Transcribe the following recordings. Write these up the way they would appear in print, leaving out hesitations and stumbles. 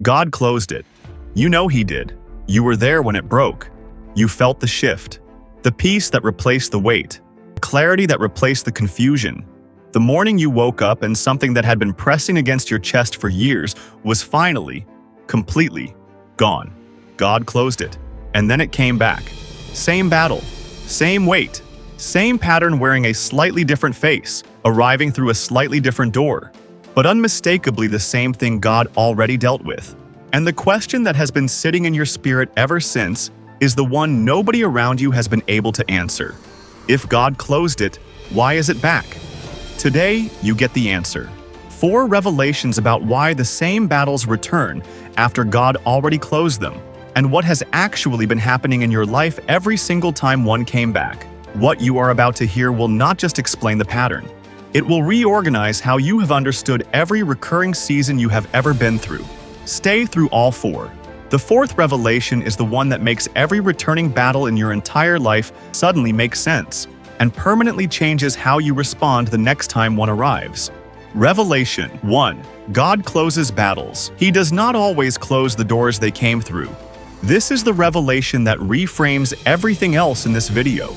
God closed it. You know He did. You were there when it broke. You felt the shift. The peace that replaced the weight. The clarity that replaced the confusion. The morning you woke up and something that had been pressing against your chest for years was finally, completely, gone. God closed it. And then it came back. Same battle. Same weight. Same pattern wearing a slightly different face, arriving through a slightly different door. But unmistakably the same thing God already dealt with. And the question that has been sitting in your spirit ever since is the one nobody around you has been able to answer. If God closed it, why is it back? Today, you get the answer. 4 revelations about why the same battles return after God already closed them, and what has actually been happening in your life every single time one came back. What you are about to hear will not just explain the pattern. It will reorganize how you have understood every recurring season you have ever been through. Stay through all 4. The 4th revelation is the one that makes every returning battle in your entire life suddenly make sense, and permanently changes how you respond the next time one arrives. Revelation 1. God closes battles. He does not always close the doors they came through. This is the revelation that reframes everything else in this video.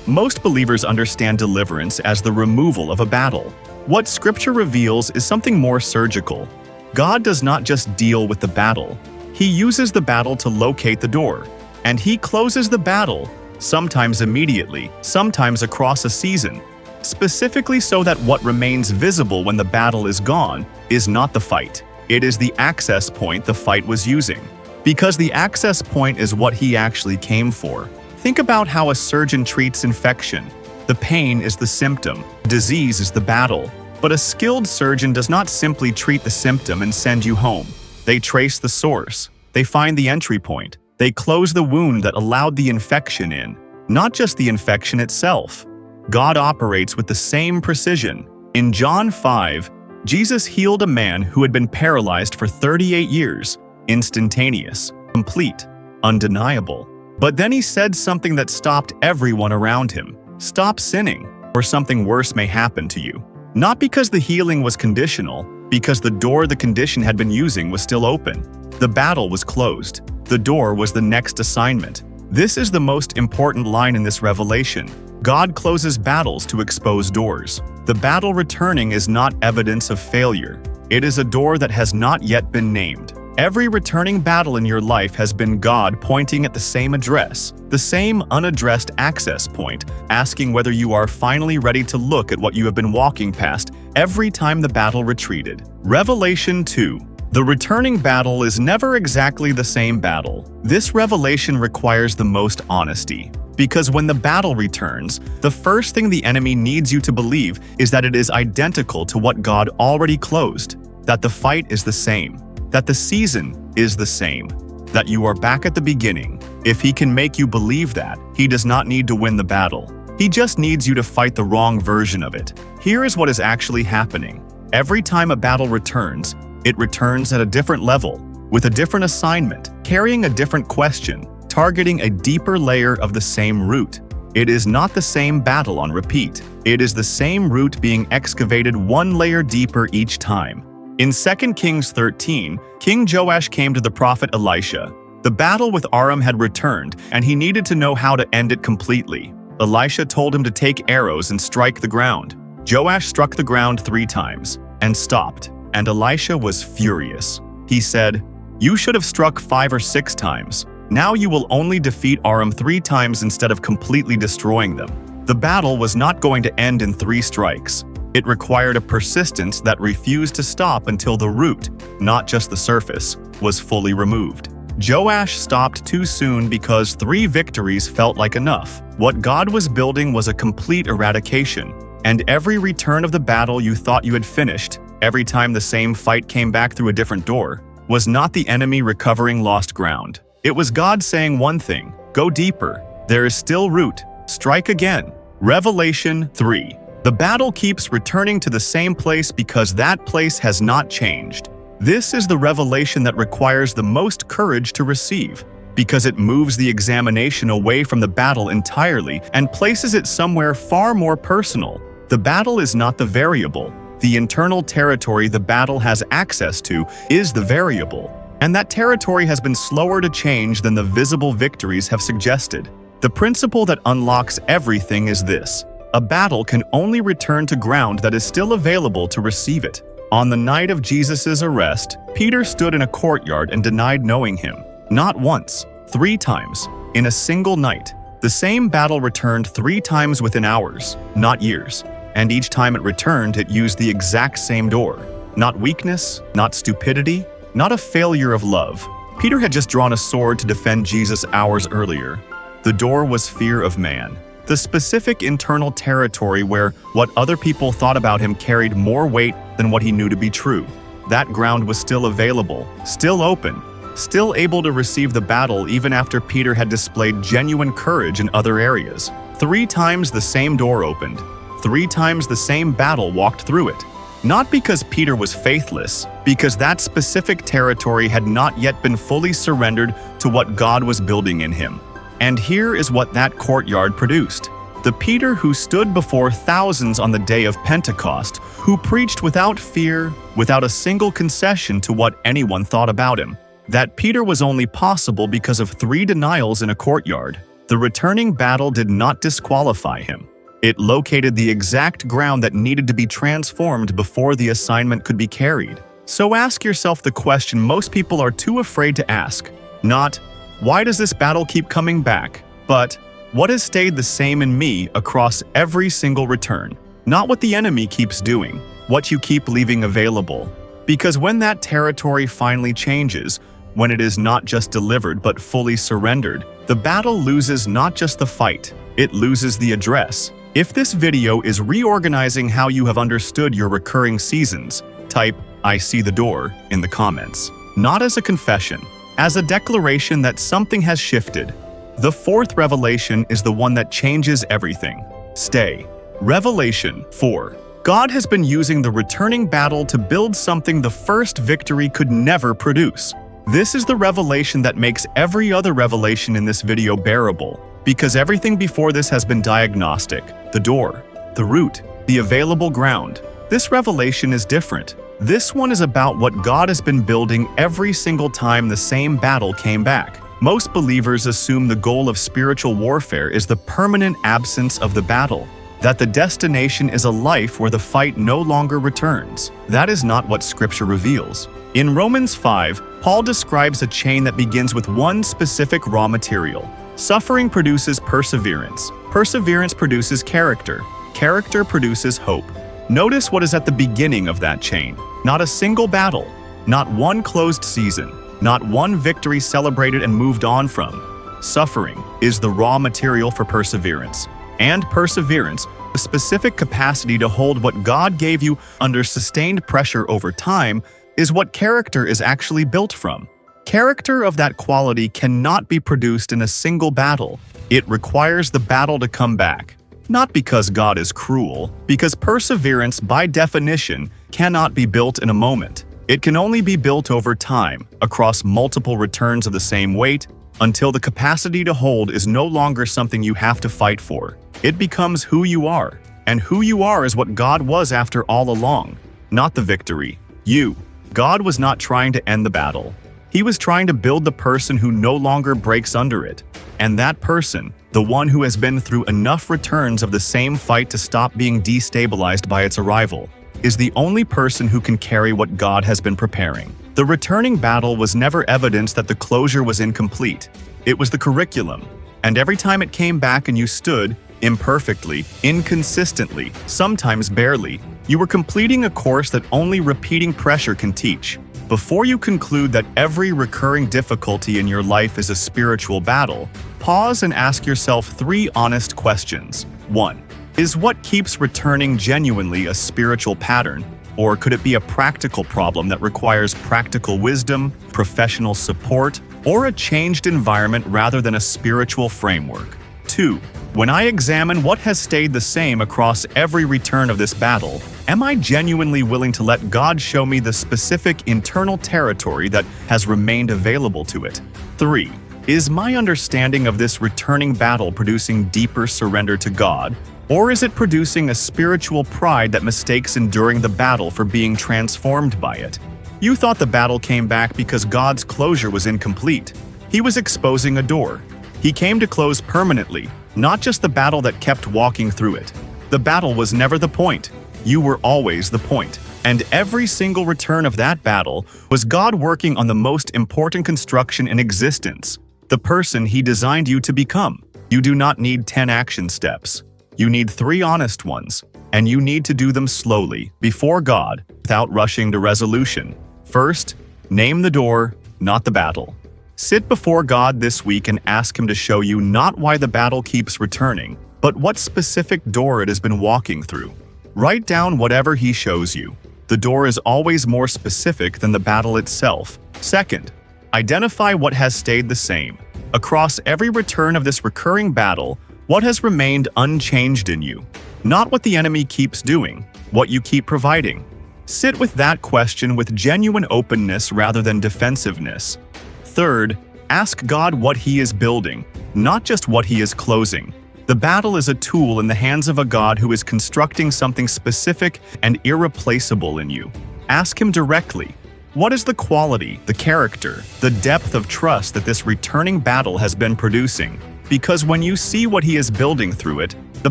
Most believers understand deliverance as the removal of a battle. What Scripture reveals is something more surgical. God does not just deal with the battle. He uses the battle to locate the door. And He closes the battle, sometimes immediately, sometimes across a season, specifically so that what remains visible when the battle is gone is not the fight. It is the access point the fight was using. Because the access point is what He actually came for. Think about how a surgeon treats infection. The pain is the symptom, disease is the battle. But a skilled surgeon does not simply treat the symptom and send you home. They trace the source. They find the entry point. They close the wound that allowed the infection in, not just the infection itself. God operates with the same precision. In John 5, Jesus healed a man who had been paralyzed for 38 years. Instantaneous, complete, undeniable. But then He said something that stopped everyone around him. Stop sinning, or something worse may happen to you. Not because the healing was conditional, because the door the condition had been using was still open. The battle was closed. The door was the next assignment. This is the most important line in this revelation. God closes battles to expose doors. The battle returning is not evidence of failure. It is a door that has not yet been named. Every returning battle in your life has been God pointing at the same address, the same unaddressed access point, asking whether you are finally ready to look at what you have been walking past every time the battle retreated. Revelation 2. The returning battle is never exactly the same battle. This revelation requires the most honesty. Because when the battle returns, the first thing the enemy needs you to believe is that it is identical to what God already closed, that the fight is the same, that the season is the same, that you are back at the beginning. If he can make you believe that, he does not need to win the battle. He just needs you to fight the wrong version of it. Here is what is actually happening. Every time a battle returns, it returns at a different level, with a different assignment, carrying a different question, targeting a deeper layer of the same root. It is not the same battle on repeat. It is the same root being excavated one layer deeper each time. In 2 Kings 13, King Joash came to the prophet Elisha. The battle with Aram had returned, and he needed to know how to end it completely. Elisha told him to take arrows and strike the ground. Joash struck the ground 3 times, and stopped, and Elisha was furious. He said, "You should have struck 5 or 6 times. Now you will only defeat Aram 3 times instead of completely destroying them." The battle was not going to end in 3 strikes. It required a persistence that refused to stop until the root, not just the surface, was fully removed. Joash stopped too soon because 3 victories felt like enough. What God was building was a complete eradication, and every return of the battle you thought you had finished, every time the same fight came back through a different door, was not the enemy recovering lost ground. It was God saying one thing: go deeper. There is still root. Strike again. Revelation 3. The battle keeps returning to the same place because that place has not changed. This is the revelation that requires the most courage to receive, because it moves the examination away from the battle entirely and places it somewhere far more personal. The battle is not the variable. The internal territory the battle has access to is the variable. And that territory has been slower to change than the visible victories have suggested. The principle that unlocks everything is this: a battle can only return to ground that is still available to receive it. On the night of Jesus' arrest, Peter stood in a courtyard and denied knowing him. Not once, 3 times, in a single night. The same battle returned 3 times within hours, not years. And each time it returned, it used the exact same door. Not weakness, not stupidity, not a failure of love. Peter had just drawn a sword to defend Jesus hours earlier. The door was fear of man. The specific internal territory where what other people thought about him carried more weight than what he knew to be true. That ground was still available, still open, still able to receive the battle even after Peter had displayed genuine courage in other areas. 3 times the same door opened. 3 times the same battle walked through it. Not because Peter was faithless, because that specific territory had not yet been fully surrendered to what God was building in him. And here is what that courtyard produced. The Peter who stood before thousands on the day of Pentecost, who preached without fear, without a single concession to what anyone thought about him. That Peter was only possible because of 3 denials in a courtyard. The returning battle did not disqualify him. It located the exact ground that needed to be transformed before the assignment could be carried. So ask yourself the question most people are too afraid to ask. Not, why does this battle keep coming back? But, what has stayed the same in me across every single return? Not what the enemy keeps doing, what you keep leaving available. Because when that territory finally changes, when it is not just delivered but fully surrendered, the battle loses not just the fight, it loses the address. If this video is reorganizing how you have understood your recurring seasons, type "I see the door" in the comments. Not as a confession, as a declaration that something has shifted. The 4th revelation is the one that changes everything. Stay. Revelation 4. God has been using the returning battle to build something the first victory could never produce. This is the revelation that makes every other revelation in this video bearable, because everything before this has been diagnostic: the door, the root, the available ground. This revelation is different. This one is about what God has been building every single time the same battle came back. Most believers assume the goal of spiritual warfare is the permanent absence of the battle, that the destination is a life where the fight no longer returns. That is not what Scripture reveals. In Romans 5, Paul describes a chain that begins with one specific raw material. Suffering produces perseverance. Perseverance produces character. Character produces hope. Notice what is at the beginning of that chain. Not a single battle, not one closed season, not one victory celebrated and moved on from. Suffering is the raw material for perseverance. And perseverance, the specific capacity to hold what God gave you under sustained pressure over time, is what character is actually built from. Character of that quality cannot be produced in a single battle. It requires the battle to come back. Not because God is cruel, because perseverance, by definition, cannot be built in a moment. It can only be built over time, across multiple returns of the same weight, until the capacity to hold is no longer something you have to fight for. It becomes who you are, and who you are is what God was after all along, not the victory. You. God was not trying to end the battle. He was trying to build the person who no longer breaks under it. And that person, the one who has been through enough returns of the same fight to stop being destabilized by its arrival, is the only person who can carry what God has been preparing. The returning battle was never evidence that the closure was incomplete. It was the curriculum. And every time it came back and you stood, imperfectly, inconsistently, sometimes barely, you were completing a course that only repeating pressure can teach. Before you conclude that every recurring difficulty in your life is a spiritual battle, pause and ask yourself 3 honest questions. 1. Is what keeps returning genuinely a spiritual pattern? Or could it be a practical problem that requires practical wisdom, professional support, or a changed environment rather than a spiritual framework? 2. When I examine what has stayed the same across every return of this battle, am I genuinely willing to let God show me the specific internal territory that has remained available to it? 3. Is my understanding of this returning battle producing deeper surrender to God, or is it producing a spiritual pride that mistakes enduring the battle for being transformed by it? You thought the battle came back because God's closure was incomplete. He was exposing a door. He came to close permanently, not just the battle that kept walking through it. The battle was never the point. You were always the point. And every single return of that battle was God working on the most important construction in existence, the person He designed you to become. You do not need 10 action steps. You need 3 honest ones, and you need to do them slowly, before God, without rushing to resolution. First, name the door, not the battle. Sit before God this week and ask Him to show you not why the battle keeps returning, but what specific door it has been walking through. Write down whatever He shows you. The door is always more specific than the battle itself. Second, identify what has stayed the same. Across every return of this recurring battle, what has remained unchanged in you? Not what the enemy keeps doing, what you keep providing. Sit with that question with genuine openness rather than defensiveness. Third, ask God what He is building, not just what He is closing. The battle is a tool in the hands of a God who is constructing something specific and irreplaceable in you. Ask Him directly. What is the quality, the character, the depth of trust that this returning battle has been producing? Because when you see what He is building through it, the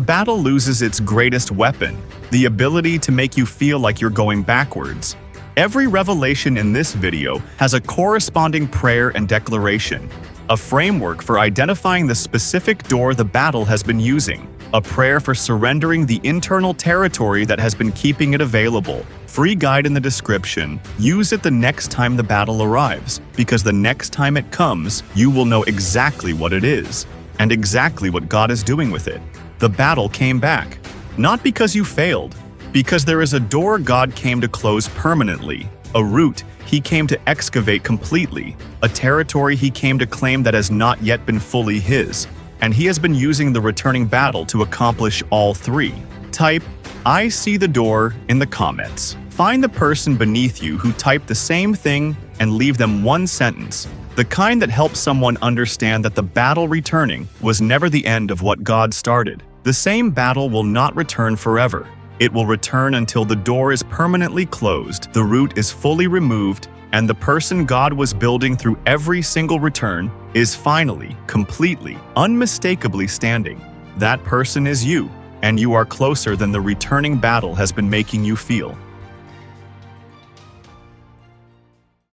battle loses its greatest weapon, the ability to make you feel like you're going backwards. Every revelation in this video has a corresponding prayer and declaration, a framework for identifying the specific door the battle has been using, a prayer for surrendering the internal territory that has been keeping it available. Free guide in the description. Use it the next time the battle arrives, because the next time it comes, you will know exactly what it is, and exactly what God is doing with it. The battle came back, not because you failed, because there is a door God came to close permanently, a route He came to excavate completely, a territory He came to claim that has not yet been fully His, and He has been using the returning battle to accomplish all 3. Type, "I see the door" in the comments. Find the person beneath you who typed the same thing and leave them one sentence, the kind that helps someone understand that the battle returning was never the end of what God started. The same battle will not return forever. It will return until the door is permanently closed, the root is fully removed, and the person God was building through every single return is finally, completely, unmistakably standing. That person is you, and you are closer than the returning battle has been making you feel.